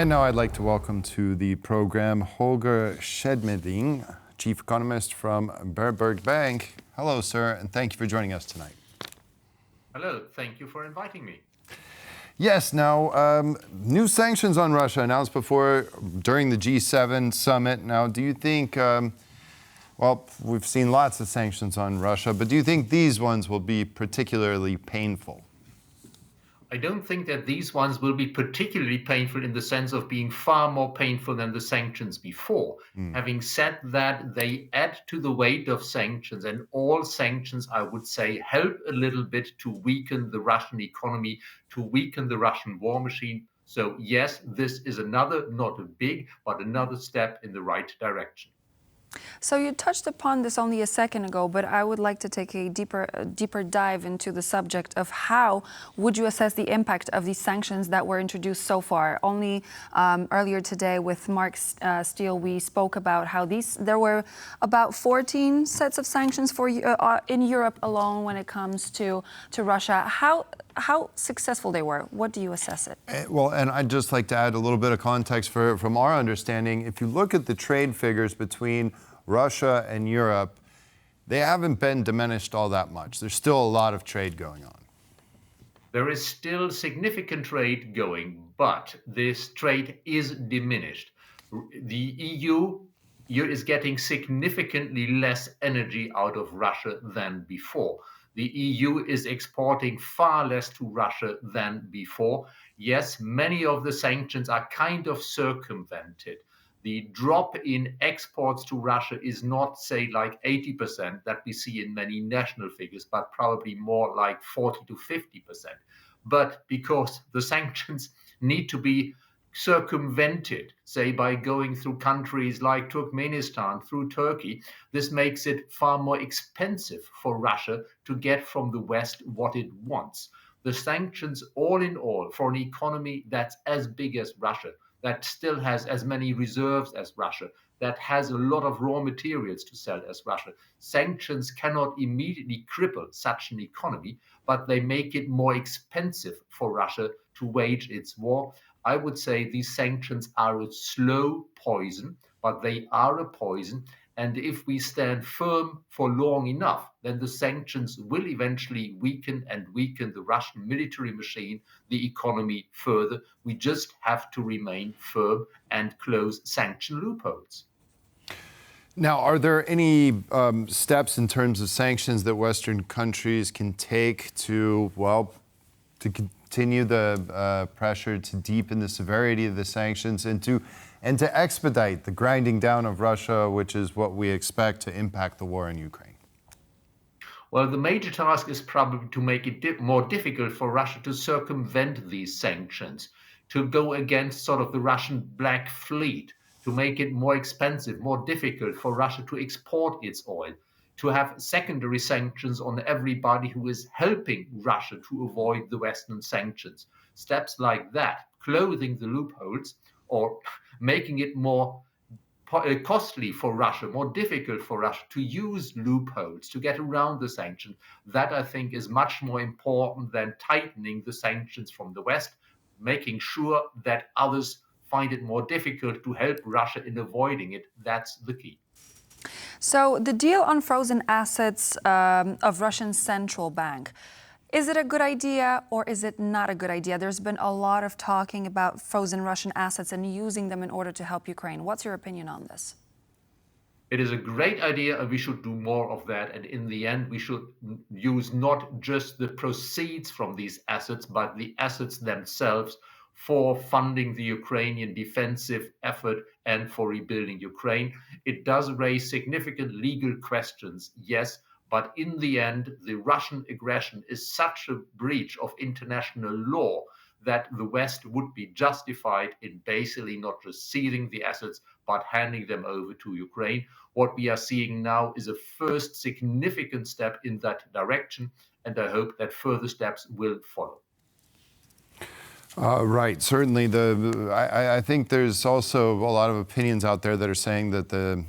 And now I'd like to welcome to the program Holger Schmieding, Chief Economist from Berenberg Bank. Hello, sir, and thank you for joining us tonight. Hello, thank you for inviting me. Yes, now, new sanctions on Russia announced during the G7 summit. Now, do you think, well, we've seen lots of sanctions on Russia, but do you think these ones will be particularly painful? I don't think that these ones will be particularly painful in the sense of being far more painful than the sanctions before. Having said that, they add to the weight of sanctions, and all sanctions, I would say, help a little bit to weaken the Russian economy, to weaken the Russian war machine. So yes, this is another, not a big, but another step in the right direction. So you touched upon this only a second ago, but I would like to take a deeper dive into the subject of how would you assess the impact of these sanctions that were introduced so far. Only earlier today with Mark Steele, we spoke about how there were about 14 sets of sanctions for in Europe alone when it comes to Russia. How successful they were? What do you assess it? Well, and I'd just like to add a little bit of context from our understanding. If you look at the trade figures between Russia and Europe, they haven't been diminished all that much. There's still a lot of trade going on. There is still significant trade going, but this trade is diminished. The EU is getting significantly less energy out of Russia than before. The EU is exporting far less to Russia than before. Yes, many of the sanctions are kind of circumvented. The drop in exports to Russia is not, say, like 80% that we see in many national figures, but probably more like 40 to 50%. But because the sanctions need to be circumvented, say by going through countries like Turkmenistan, through Turkey, this makes it far more expensive for Russia to get from the West what it wants. The sanctions, all in all, for an economy that's as big as Russia, that still has as many reserves as Russia, that has a lot of raw materials to sell as Russia. Sanctions cannot immediately cripple such an economy, but they make it more expensive for Russia to wage its war. I would say these sanctions are a slow poison, but they are a poison. And if we stand firm for long enough, then the sanctions will eventually weaken the Russian military machine, the economy further. We just have to remain firm and close sanction loopholes. Now, are there any steps in terms of sanctions that Western countries can take to continue the pressure, to deepen the severity of the sanctions, and to expedite the grinding down of Russia, which is what we expect to impact the war in Ukraine? Well, the major task is probably to make it more difficult for Russia to circumvent these sanctions, to go against sort of the Russian Black Fleet, to make it more expensive, more difficult for Russia to export its oil, to have secondary sanctions on everybody who is helping Russia to avoid the Western sanctions. Steps like that, closing the loopholes or making it more costly for Russia, more difficult for Russia to use loopholes to get around the sanctions. That, I think, is much more important than tightening the sanctions from the West, making sure that others find it more difficult to help Russia in avoiding it. That's the key. So the deal on frozen assets of Russian central bank, is it a good idea or is it not a good idea? There's been a lot of talking about frozen Russian assets and using them in order to help Ukraine. What's your opinion on this? It is a great idea and we should do more of that. And in the end, we should use not just the proceeds from these assets, but the assets themselves for funding the Ukrainian defensive effort and for rebuilding Ukraine. It does raise significant legal questions, yes, but in the end, the Russian aggression is such a breach of international law that the West would be justified in basically not just seizing the assets, but handing them over to Ukraine. What we are seeing now is a first significant step in that direction, and I hope that further steps will follow. Right. Certainly, I think there's also a lot of opinions out there that are saying that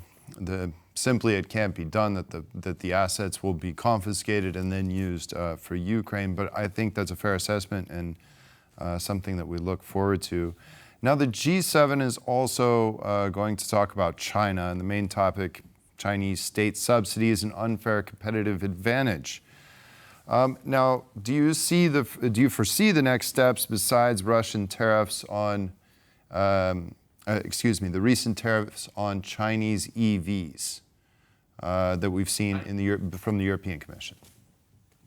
simply it can't be done, that the assets will be confiscated and then used for Ukraine. But I think that's a fair assessment and something that we look forward to. Now, the G7 is also going to talk about China, and the main topic, Chinese state subsidies and unfair competitive advantage. Now, do you foresee the next steps besides Russian tariffs on, the recent tariffs on Chinese EVs that we've seen from the European Commission?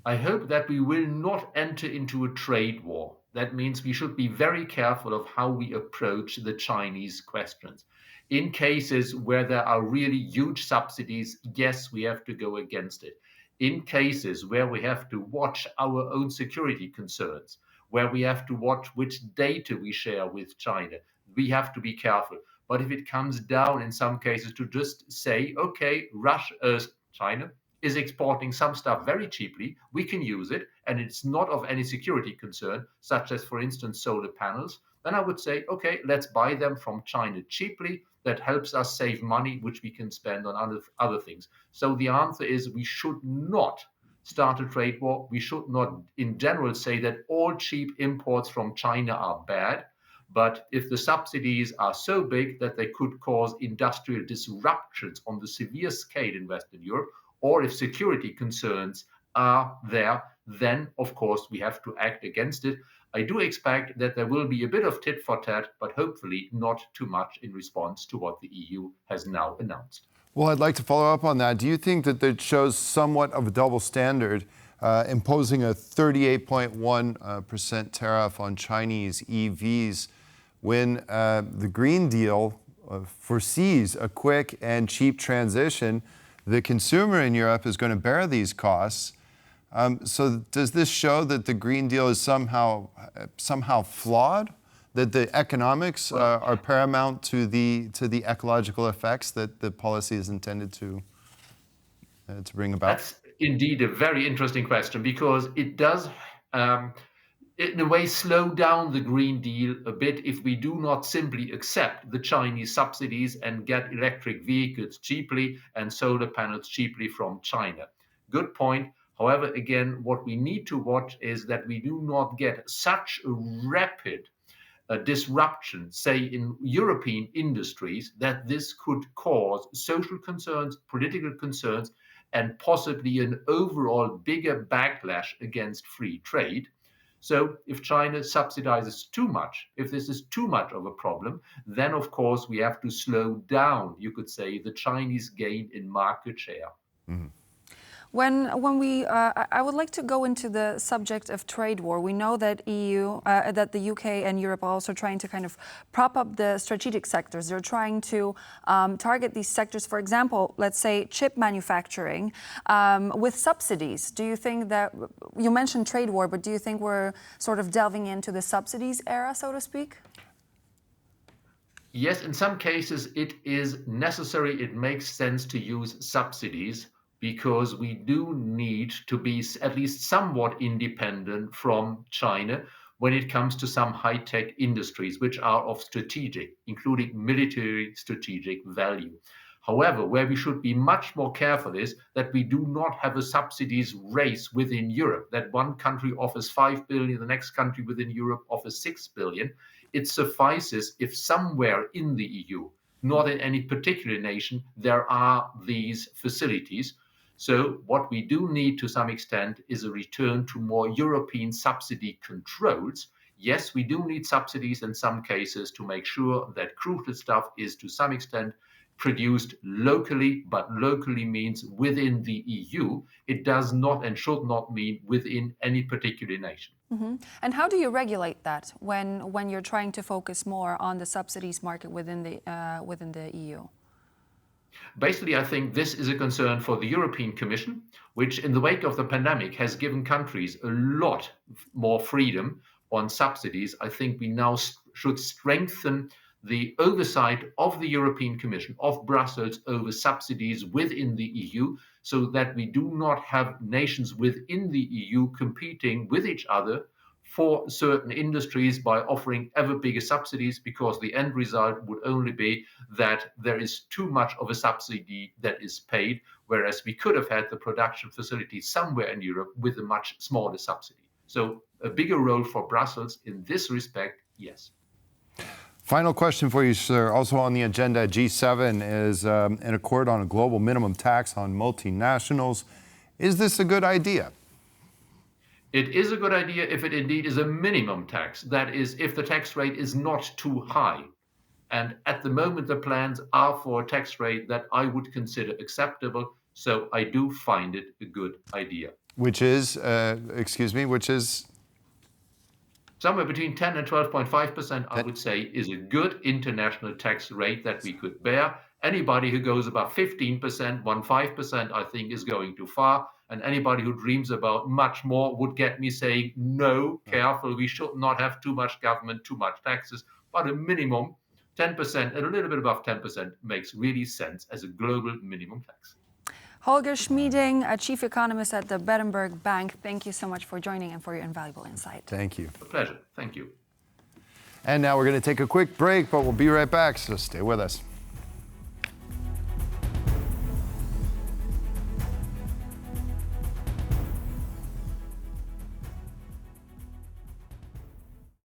I hope that we will not enter into a trade war. That means we should be very careful of how we approach the Chinese questions. In cases where there are really huge subsidies, yes, we have to go against it. In cases where we have to watch our own security concerns, where we have to watch which data we share with China, we have to be careful. But if it comes down in some cases to just say, okay, China is exporting some stuff very cheaply, we can use it, and it's not of any security concern, such as, for instance, solar panels, then I would say, okay, let's buy them from China cheaply. That helps us save money, which we can spend on other things. So the answer is we should not start a trade war. We should not, in general, say that all cheap imports from China are bad. But if the subsidies are so big that they could cause industrial disruptions on the severe scale in Western Europe, or if security concerns are there, then of course we have to act against it. I do expect that there will be a bit of tit for tat, but hopefully not too much in response to what the EU has now announced. Well, I'd like to follow up on that. Do you think that it shows somewhat of a double standard, imposing a 38.1% tariff on Chinese EVs when the Green Deal foresees a quick and cheap transition? The consumer in Europe is going to bear these costs. So does this show that the Green Deal is somehow flawed? That the economics are paramount to the ecological effects that the policy is intended to bring about? That's indeed a very interesting question, because it does, in a way, slow down the Green Deal a bit if we do not simply accept the Chinese subsidies and get electric vehicles cheaply and solar panels cheaply from China. Good point. However, again, what we need to watch is that we do not get such a rapid disruption, say, in European industries, that this could cause social concerns, political concerns, and possibly an overall bigger backlash against free trade. So if China subsidizes too much, if this is too much of a problem, then of course we have to slow down, you could say, the Chinese gain in market share. Mm-hmm. I would like to go into the subject of trade war. We know that that the UK and Europe are also trying to kind of prop up the strategic sectors. They're trying to target these sectors, for example, let's say chip manufacturing, with subsidies. Do you think that, you mentioned trade war, but do you think we're sort of delving into the subsidies era, so to speak? Yes, in some cases it is necessary. It makes sense to use subsidies, because we do need to be at least somewhat independent from China when it comes to some high-tech industries, which are of strategic, including military strategic value. However, where we should be much more careful is that we do not have a subsidies race within Europe, that one country offers 5 billion, the next country within Europe offers 6 billion. It suffices if somewhere in the EU, not in any particular nation, there are these facilities. So what we do need to some extent is a return to more European subsidy controls. Yes, we do need subsidies in some cases to make sure that crucial stuff is to some extent produced locally, but locally means within the EU. It does not and should not mean within any particular nation. Mm-hmm. And how do you regulate that when you're trying to focus more on the subsidies market within the EU? Basically, I think this is a concern for the European Commission, which in the wake of the pandemic has given countries a lot more freedom on subsidies. I think we now should strengthen the oversight of the European Commission, of Brussels, over subsidies within the EU, so that we do not have nations within the EU competing with each other for certain industries by offering ever bigger subsidies, because the end result would only be that there is too much of a subsidy that is paid, whereas we could have had the production facility somewhere in Europe with a much smaller subsidy. So a bigger role for Brussels in this respect, yes. Final question for you, sir. Also on the agenda, G7 is an accord on a global minimum tax on multinationals. Is this a good idea? It is a good idea if it indeed is a minimum tax. That is, if the tax rate is not too high. And at the moment, the plans are for a tax rate that I would consider acceptable. So I do find it a good idea. Which is, which is? Somewhere between 10 and 12.5%, I would say, is a good international tax rate that we could bear. Anybody who goes above 15%, 15%, I think is going too far. And anybody who dreams about much more would get me saying, no, careful, we should not have too much government, too much taxes, but a minimum 10% and a little bit above 10% makes really sense as a global minimum tax. Holger Schmieding, a chief economist at the Berenberg Bank, thank you so much for joining and for your invaluable insight. Thank you. A pleasure. Thank you. And now we're going to take a quick break, but we'll be right back, so stay with us.